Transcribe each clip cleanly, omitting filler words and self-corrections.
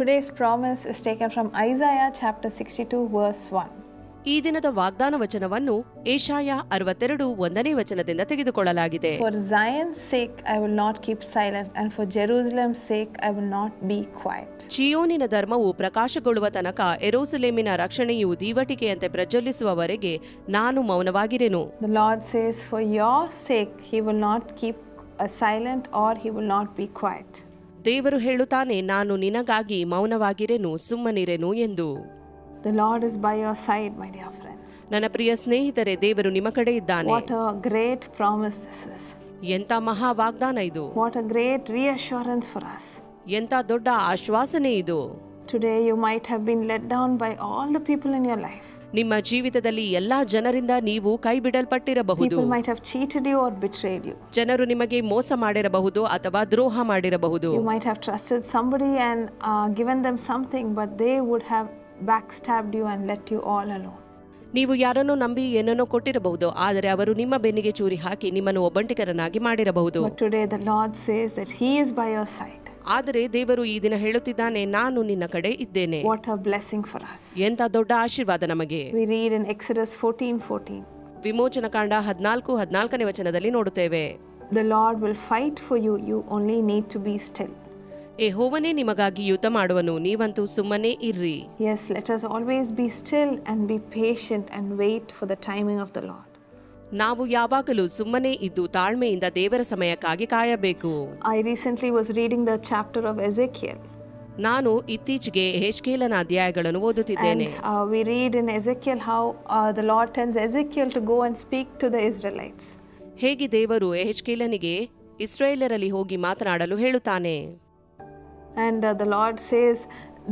Today's promise is taken from Isaiah chapter 62 verse 1. ಈ ದಿನದ ವಾಗ್ದಾನ ವಚನವನ್ನು ಯೆಶಾಯ 62:1ನೇ ವಚನದಿಂದ ತೆಗೆದುಕೊಳ್ಳಲಾಗಿದೆ. For Zion's sake I will not keep silent, and for Jerusalem's sake I will not be quiet. ಚಿಯೋನಿನ ಧರ್ಮವು ಪ್ರಕಾಶಗೊಳ್ಳುವ ತನಕ ಯೆರೂಸಲೇಮಿನ ರಕ್ಷಣೆಯು ದೀವಟಿಕೆಯಂತೆ ಪ್ರಜ್ವಲಿಸುವವರೆಗೆ ನಾನು ಮೌನವಾಗಿರೆನು. The Lord says, for your sake he will not keep silent or he will not be quiet. ದೇವರು ಹೇಳುತ್ತಾನೆ, ನಾನು ನಿನಗಾಗಿ ಮೌನವಾಗಿರೆನು, ಸುಮ್ಮನಿರೆನು ಎಂದು. The Lord is by your side, my dear friends. ನನ್ನ ಪ್ರಿಯ ಸ್ನೇಹಿತರೆ, ದೇವರು ನಿಮ್ಮ ಕಡೆ ಇದ್ದಾನೆ. What a great promise this is. ಎಂತ ಮಹಾ ವಾಗ್ದಾನ ಇದು. What a great reassurance for us. ಎಂತ ದೊಡ್ಡ ಆಶ್ವಾಸನೆ ಇದು. Today you might have been let down by all the people in your life. ನಿಮ್ಮ ಜೀವಿತದಲ್ಲಿ ಎಲ್ಲಾ ಜನರಿಂದ ನೀವು ಕೈ ಬಿಡಲ್ಪಟ್ಟಿರಬಹುದು. People might have cheated you or betrayed you. ಜನರು ನಿಮಗೆ ಮೋಸ ಮಾಡಿರಬಹುದು ಅಥವಾ ದ್ರೋಹ ಮಾಡಿರಬಹುದು. You might have trusted somebody and given them something, but they would have backstabbed you and let you all alone. ನೀವು ಯಾರನ್ನು ನಂಬಿ ಏನನ್ನೋ ಕೊಟ್ಟಿರಬಹುದು, ಆದರೆ ಅವರು ನಿಮ್ಮ ಬೆನ್ನಿಗೆ ಚೂರಿ ಹಾಕಿ ನಿಮ್ಮನ್ನು ಒಬ್ಬಂಟಿಗರನ್ನಾಗಿ ಮಾಡಿರಬಹುದು. But today the Lord says that he is by your side. ಆದರೆ ದೇವರು ಈ ದಿನ ಹೇಳುತ್ತಿದ್ದಾನೆ, ನಾನು ನಿನ್ನ ಕಡೆ ಇದ್ದೇನೆ. What a blessing for us. ಎಂತ ದೊಡ್ಡ ಆಶೀರ್ವಾದ ನಮಗೆ. We read in Exodus 14:14. ವಿಮೋಚನಕಾಂಡ 14:14ನೇ ವಚನದಲ್ಲಿ ನೋಡುತ್ತೇವೆ. The Lord will fight for you, you only need to be still. ಯೆಹೋವನೇ ನಿಮಗಾಗಿ ಯುದ್ಧ ಮಾಡುವನು, ನೀವಂತೂ ಸುಮ್ಮನೆ ಇರ್ರಿ. Yes, let us always be still and be patient and wait for the timing of the Lord. ನಾವು ಯಾವಾಗಲೂ ಸುಮ್ಮನೆ ಇದ್ದು ತಾಳ್ಮೆಯಿಂದ ದೇವರ ಸಮಯಕ್ಕಾಗಿ ಕಾಯಬೇಕು. I recently was reading the chapter of Ezekiel. ನಾನು ಇತ್ತೀಚೆಗೆ ಯೆಹೆಜ್ಕೇಲನ ಅಧ್ಯಾಯಗಳನ್ನು ಓದುತ್ತಿದ್ದೇನೆ. And we read in Ezekiel how the Lord tells Ezekiel to go and speak to the Israelites. ಹೇಗೆ ದೇವರು ಯೆಹೆಜ್ಕೇಲನಿಗೆ ಇಸ್ರಾಯೇಲರಲ್ಲಿ ಹೋಗಿ ಮಾತನಾಡಲು ಹೇಳುತ್ತಾನೆ. And the Lord says,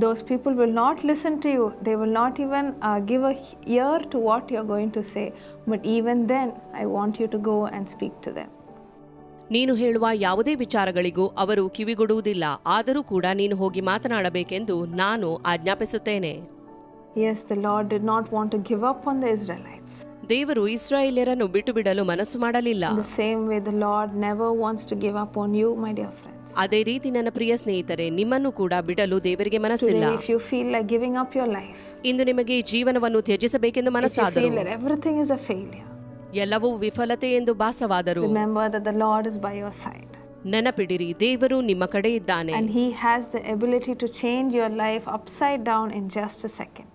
those people will not listen to you. They will not even give a ear to what you're going to say. But even then, I want you to go and speak to them. ನೀನು ಹೇಳುವ ಯಾವುದೇ ವಿಚಾರಗಳಿಗೂ ಅವರು ಕಿವಿಗೊಡುವುದಿಲ್ಲ, ಆದರೂ ಕೂಡ ನೀನು ಹೋಗಿ ಮಾತನಾಡಬೇಕೆಂದು ನಾನು ಆಜ್ಞಾಪಿಸುತ್ತೇನೆ. Yes, the Lord did not want to give up on the Israelites. ದೇವರು ಇಸ್ರಾಯೇಲ್ಯರನ್ನು ಬಿಟ್ಟು ಬಿಡಲು ಮನಸ್ಸು ಮಾಡಲಿಲ್ಲ. In the same way, the Lord never wants to give up on you, my dear friends. ಅದೇ ರೀತಿ ನನ್ನ ಪ್ರಿಯ ಸ್ನೇಹಿತರೆ, ನಿಮ್ಮನ್ನು ಕೂಡ ಬಿಡಲು ದೇವರಿಗೆ ಮನಸ್ಸಿಲ್ಲ. Today, if you feel like giving up your life, ಇಂದು ನಿಮಗೆ ಜೀವನವನ್ನು ತ್ಯಜಿಸಬೇಕೆಂದು ಮನಸ್ಸಾದರೂ, if you feel that everything is a failure, ಎಲ್ಲವೂ ವಿಫಲತೆ ಎಂದು ಭಾಸವಾದರೂ, remember that the Lord is by your side. ನೆನಪಿಡಿರಿ, ದೇವರು ನಿಮ್ಮ ಕಡೆ ಇದ್ದಾನೆ. And he has the ability to change your life upside down in just a second.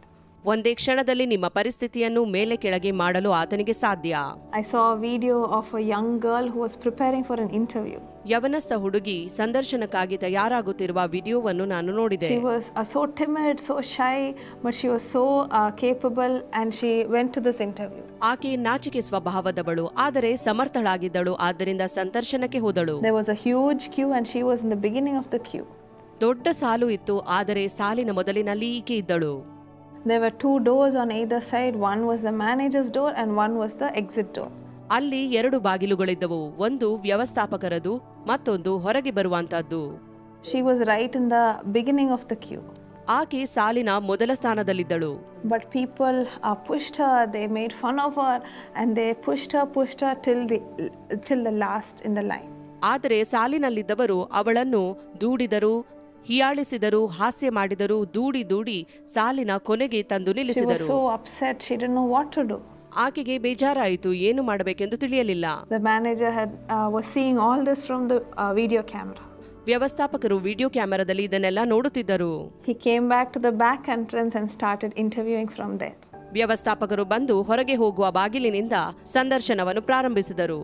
ಒಂದೇ ಕ್ಷಣದಲ್ಲಿ ನಿಮ್ಮ ಪರಿಸ್ಥಿತಿಯನ್ನು ಮೇಲೆ ಕೆಳಗೆ ಮಾಡಲು ಆತನಿಗೆ ಸಾಧ್ಯ. I saw a video of a young girl who was preparing for an interview. ಯವನಸ್ಥ ಹುಡುಗಿ ಸಂದರ್ಶನಕ್ಕಾಗಿ ತಯಾರಾಗುತ್ತಿರುವ ವಿಡಿಯೋವನ್ನು ನಾನು ನೋಡಿದೆ. She was so timid, so shy, but she was so capable, and she went to this interview. ಆಕೆ ನಾಚಿಕೆ ಸ್ವಭಾವದವಳು, ಆದರೆ ಸಮರ್ಥಳಾಗಿದ್ದಳು, ಆದ್ದರಿಂದ ಸಂದರ್ಶನಕ್ಕೆ ಹೋದಳು. There was a huge queue and she was in the beginning of the queue. ದೊಡ್ಡ ಸಾಲು ಇತ್ತು, ಆದರೆ ಸಾಲಿನ ಮೊದಲಿನಲ್ಲಿ ಈಕೆ ಇದ್ದಳು. There were 2 doors on either side. One was the manager's door and one was the exit door. ಅಲ್ಲಿ 2 ಬಾಗಿಲುಗಳಿದ್ದವು, ಒಂದು ವ್ಯವಸ್ಥಾಪಕರದು, ಮತ್ತೊಂದು ಹೊರಗೆ ಬರುವಂತದ್ದು. She was right in the beginning of the queue. ಆಕೆ ಸಾಲಿನ ಮೊದಲ ಸ್ಥಾನದಲ್ಲಿದ್ದಳು. But people pushed her, they made fun of her, and they pushed her till the last in the line. ಆದರೆ ಸಾಲಿನಲ್ಲಿದ್ದವರು ಅವಳನ್ನು ದೂಡಿದರು, ಹಿಯಾಳಿಸಿದರು, ಹಾಸ್ಯ ಮಾಡಿದರು, ದೂಡಿ ಸಾಲಿನ ಕೊನೆಗೆ ತಂದು ನಿಲ್ಲಿಸಿದರು. She was so upset, she didn't know what to do. ಆಕೆಗೆ ಬೇಜಾರಾಯಿತು, ಏನು ಮಾಡಬೇಕೆಂದು ತಿಳಿಯಲಿಲ್ಲ. The manager was seeing all this from the video camera. ವ್ಯವಸ್ಥಾಪಕರು ವಿಡಿಯೋ ಕ್ಯಾಮೆರಾದಲ್ಲಿ ಇದನ್ನೆಲ್ಲ ನೋಡುತ್ತಿದ್ದರು. He came back to the back entrance and started interviewing from there. ವ್ಯವಸ್ಥಾಪಕರು ಬಂದು ಹೊರಗೆ ಹೋಗುವ ಬಾಗಿಲಿನಿಂದ ಸಂದರ್ಶನವನ್ನು ಪ್ರಾರಂಭಿಸಿದರು.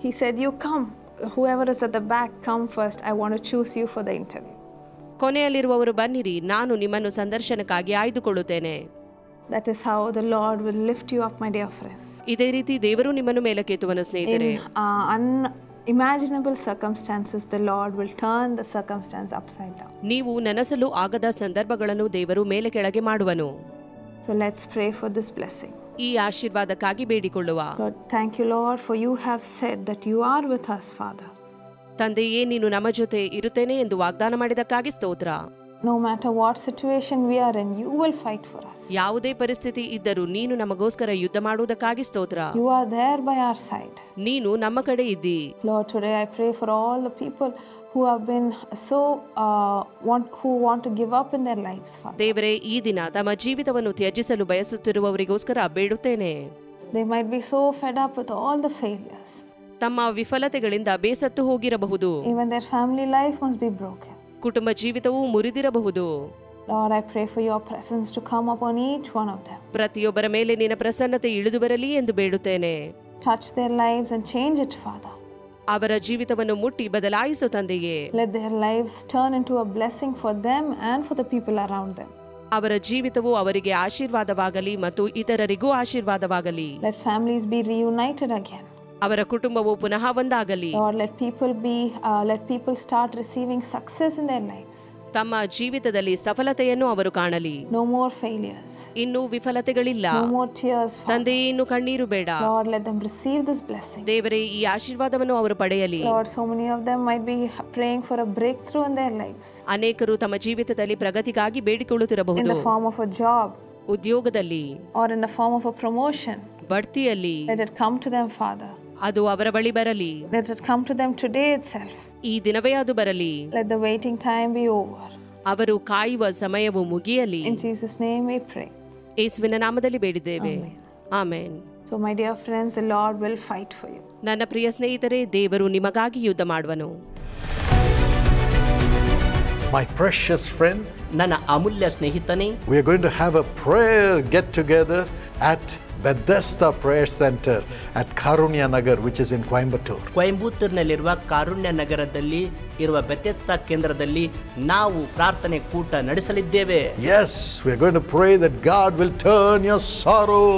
He said, you come, whoever is at the back, come first. I want to choose you for the interview. ಕೊನೆಯಲ್ಲಿರುವವರು ಬನ್ನಿರಿ, ನಾನು ನಿಮ್ಮನ್ನು ಸಂದರ್ಶನಕ್ಕಾಗಿ ಆಯ್ದುಕೊಳ್ಳುತ್ತೇನೆ. That is how the Lord will lift you up, my dear friends. ಇದೇ ರೀತಿ ದೇವರು ನಿಮ್ಮನ್ನು ಮೇಲಕ್ಕೆತ್ತುವನು ಸ್ನೇಹಿತರೆ. In unimaginable circumstances, the Lord will turn the circumstance upside down. ನೀವು ನೆನೆಸಲು ಆಗದ ಸಂದರ್ಭಗಳನ್ನು ದೇವರು ಮೇಲೆ ಕೆಳಗೆ ಮಾಡುವನು. So let's pray for this blessing. ಈ ಆಶೀರ್ವಾದಕ್ಕಾಗಿ ಬೇಡಿಕೊಳ್ಳುವ. Lord, thank you, Lord, for you have said that you are with us, Father. ತಂದೆಯೇ, ನೀನು ನಮ್ಮ ಜೊತೆ ಇರುತ್ತೇನೆ ಎಂದು ವಾಗ್ದಾನ ಮಾಡಿದಕ್ಕಾಗಿ ಸ್ತೋತ್ರ. No matter what situation we are in, you will fight for us. ಯಾವುದೇ ಪರಿಸ್ಥಿತಿ ಇದ್ದರೂ ನೀನು ನಮಗೋಸ್ಕರ ಯುದ್ಧ ಮಾಡುವುದಕ್ಕಾಗಿ ಸ್ತೋತ್ರ. You are there by our side. ನೀನು ನಮ್ಮ ಕಡೆ ಇದ್ದಿ. Lord, today I pray for all the people who have been so who want to give up in their lives, Father. ದೇವರೇ, ಈ ದಿನ ತಮ್ಮ ಜೀವಿತವನ್ನು ತ್ಯಜಿಸಲು ಬಯಸುತ್ತಿರುವವರಿಗೋಸ್ಕರ ಬೇಡುತ್ತೇನೆ. They might be so fed up with all the failures. ತಮ್ಮ ವಿಫಲತೆಗಳಿಂದ ಬೇಸತ್ತು ಹೋಗಿರಬಹುದು. Even their family life must be broken. ಕುಟುಂಬ ಜೀವಿತವೂ ಮುರಿದಿರಬಹುದು. Lord, I pray for your presence to come upon each one of them. ಪ್ರತಿಯೊಬ್ಬರ ಮೇಲೆ ನಿನ್ನ ಪ್ರಸನ್ನತೆ ಇಳಿದು ಬರಲಿ ಎಂದು ಬೇಡುತ್ತೇನೆ. Touch their lives and change it, Father. ಅವರ ಜೀವಿತವನ್ನು ಮುಟ್ಟಿ ಬದಲಾಯಿಸು ತಂದೆಯೇ. Let their lives turn into a blessing for them and for the people around them. ಅವರ ಜೀವಿತವು ಅವರಿಗೆ ಆಶೀರ್ವಾದವಾಗಲಿ ಮತ್ತು ಇತರರಿಗೂ ಆಶೀರ್ವಾದವಾಗಲಿ. Let families be reunited again. ಅವರ ಕುಟುಂಬವು ಪುನಃ ಒಂದಾಗಲಿ. Lord, let people start receiving success in their lives. ತಮ್ಮ ಜೀವಿತದಲ್ಲಿ ಸಫಲತೆಯನ್ನು ಅವರು ಕಾಣಲಿ. No more failures. ಇನ್ನು ವಿಫಲತೆಗಳಿಲ್ಲ. No more tears. ತಂದೆ, ಇನ್ನು ಕಣ್ಣೀರು ಬೇಡ. Lord, let them receive this blessing. ದೇವರೇ, ಈ ಆಶೀರ್ವಾದವನ್ನು ಅವರು ಪಡೆಯಲಿ. Lord, so many of them might be praying for a breakthrough in their lives. ಅನೇಕರು ತಮ್ಮ ಜೀವಿತದಲ್ಲಿ ಪ್ರಗತಿಗಾಗಿ ಬೇಡಿಕೊಳ್ಳುತ್ತಿರಬಹುದು. In the form of a job. ಉದ್ಯೋಗದಲ್ಲಿ. Or in the form of a promotion. ಬಡ್ತಿಯಲ್ಲಿ. Let it come to them, Father. ಅದು ಅವರ ಬಳಿ ಬರಲಿ. Let it come to them today itself. ಈ ದಿನವೇ ಅದು ಬರಲಿ. Let the waiting time be over. ಅವರು ಕಾಯುವ ಸಮಯವು ಮುಗಿಯಲಿ. In Jesus' name we pray. ಯೇಸುವಿನ ನಾಮದಲ್ಲಿ ಬೇಡಿದ್ದೇವೆ. Amen. So my dear friends, the Lord will fight for you. ನನ್ನ ಪ್ರಿಯ ಸ್ನೇಹಿತರೆ, ದೇವರು ನಿಮಗಾಗಿ ಯುದ್ಧ ಮಾಡುವನು. My precious friend, ನನ್ನ ಅಮೂಲ್ಯ ಸ್ನೇಹಿತನೇ, we are going to have a prayer get together at Bethesda Prayer Center at Karunya Nagar, which is in Coimbatore. ಕೊಯಂಬತ್ತೂರಿನಲ್ಲಿರುವ ಕಾರುಣ್ಯ ನಗರದಲ್ಲಿ ಇರುವ ಬೆಥೆಸ್ದಾ ಕೇಂದ್ರದಲ್ಲಿ ನಾವು ಪ್ರಾರ್ಥನೆ ಕೂಟ ನಡೆಸಲಿದ್ದೇವೆ. Yes, we are going to pray that God will turn your sorrow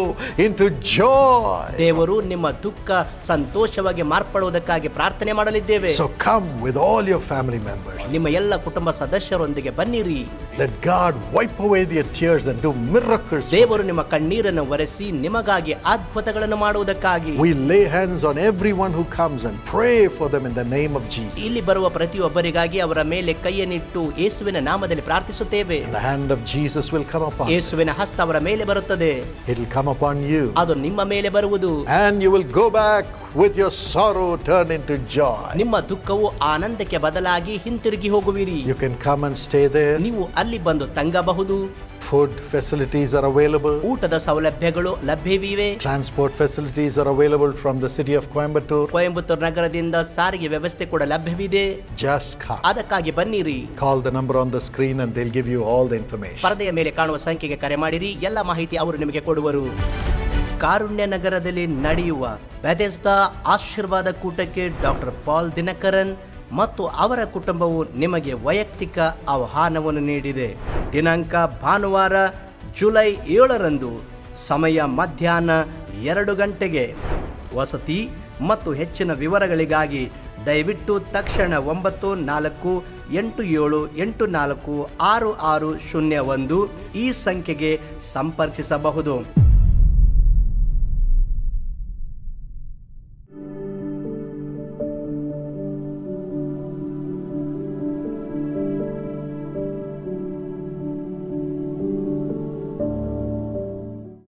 into joy. ದೇವರು ನಿಮ್ಮ ದುಃಖ ಸಂತೋಷವಾಗಿ ಮಾರ್ಪಡುವುದಕ್ಕಾಗಿ ಪ್ರಾರ್ಥನೆ ಮಾಡಲಿದ್ದೇವೆ. So come with all your family members. ನಿಮ್ಮ ಎಲ್ಲ ಕುಟುಂಬ ಸದಸ್ಯರೊಂದಿಗೆ ಬನ್ನಿರಿ. Let God wipe away their tears and do miracles. ದೇವರು ನಿಮ್ಮ ಕಣ್ಣೀರನ್ನು ಒರೆಸಿ ನಿಮಗಾಗಿ ಅದ್ಭುತಗಳನ್ನು ಮಾಡುವುದಕ್ಕಾಗಿ We lay hands on everyone who comes and pray for them in the name of Jesus. ಇಲ್ಲಿ ಬರುವ ಪ್ರತಿಯೊಬ್ಬರಿಗಾಗಿ ಅವರ ಮೇಲೆ ಕೈಯನ್ನಿಟ್ಟು ಯೇಸುವಿನ ನಾಮದಲ್ಲಿ ಪ್ರಾರ್ಥಿಸುತ್ತೇವೆ. The hand of Jesus will come upon you. ಯೇಸುವಿನ ಹಸ್ತ ಅವರ ಮೇಲೆ ಬರುತ್ತದೆ. It will come upon you. ಅದು ನಿಮ್ಮ ಮೇಲೆ ಬರುವುದು. And you will go back with your sorrow turned into joy. ನಿಮ್ಮ ದುಃಖವು ಆನಂದಕ್ಕೆ ಬದಲಾಗಿ ಹಿಂತಿರುಗಿ ಹೋಗುವಿರಿ. You can come and stay there. ನೀವು ಅಲ್ಲಿ ಬಂದು ತಂಗಬಹುದು. Food facilities are available. ಊಟದ ಸೌಲಭ್ಯಗಳು ಲಭ್ಯವಿವೆ. Transport facilities are available from the city of Coimbatore. Coimbatore ನಗರದಿಂದ ಸಾರಿಗೆ ವ್ಯವಸ್ಥೆ ಕೂಡ ಲಭ್ಯವಿದೆ. Just come. ಅದಕ್ಕಾಗಿ ಬನ್ನಿರಿ. Call the number on the screen and they'll give you all the information. ಪರದೆಯ ಮೇಲೆ ಕಾಣುವ ಸಂಖ್ಯೆಗೆ ಕರೆ ಮಾಡಿರಿ. ಎಲ್ಲ ಮಾಹಿತಿ ಅವರು ನಿಮಗೆ ಕೊಡುವರು. ಕಾರುಣ್ಯ ನಗರದಲ್ಲಿ ನಡೆಯುವ ಬೆಥೆಸ್ದಾ ಆಶೀರ್ವಾದ ಕೂಟಕ್ಕೆ ಡಾಕ್ಟರ್ ಪಾಲ್ ದಿನಕರನ್ ಮತ್ತು ಅವರ ಕುಟುಂಬವು ನಿಮಗೆ ವೈಯಕ್ತಿಕ ಆಹ್ವಾನವನ್ನು ನೀಡಿದೆ. ದಿನಾಂಕ ಭಾನುವಾರ ಜುಲೈ 7ರಂದು, ಸಮಯ ಮಧ್ಯಾಹ್ನ 2 ಗಂಟೆಗೆ. ವಸತಿ ಮತ್ತು ಹೆಚ್ಚಿನ ವಿವರಗಳಿಗಾಗಿ ದಯವಿಟ್ಟು ತಕ್ಷಣ 9487846601 ಈ ಸಂಖ್ಯೆಗೆ ಸಂಪರ್ಕಿಸಬಹುದು.